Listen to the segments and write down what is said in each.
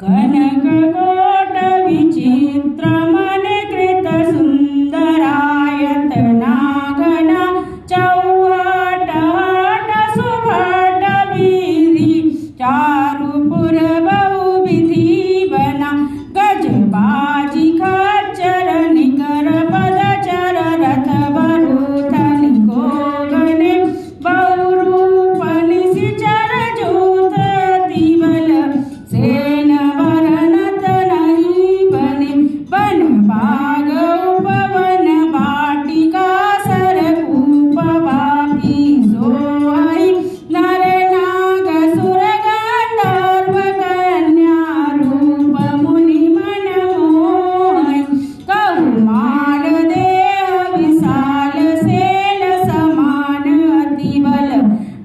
कनककोट विचित्र मनकृत सुंदरायत नागना चौहट हट सुभट विधि चारुपुर बहुविधि बना गजबाजी खच्चर निकर पदचर रथ बरूथन गोगने बहुरूप निशिचर जूत तिबल सेन वरनत नहीं बने वन बाग उपवन वाटिका सरकूप वापी सोहई नर नाग सुर गंधर्व कन्या रूप मुनि मन मोहई कौमार देह विशाल सेल समान अतिबल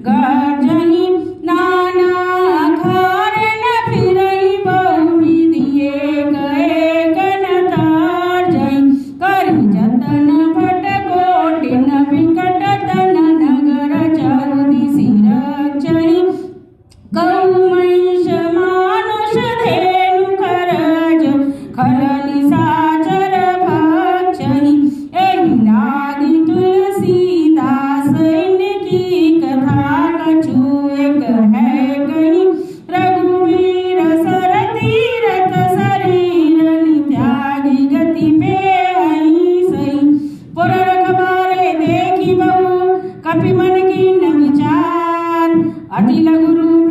गर्जहि नाना अखार न फिरहि बहुविधि एक एक न तारजहि करि जतन भट कोटिन विकट तन नगर चारु दिशि रक्षहि गौ महिष मानुष धेनु खरज खर निशाचर भक्षहि एहि लागी तुलसीदास इनकी कथा कछु एक है कही रघुवीर सर तीरथ शरीर नित्यागी गति पे सही पुर रखबारे देखी बहु कपि मन की न विचार अति लघु रूप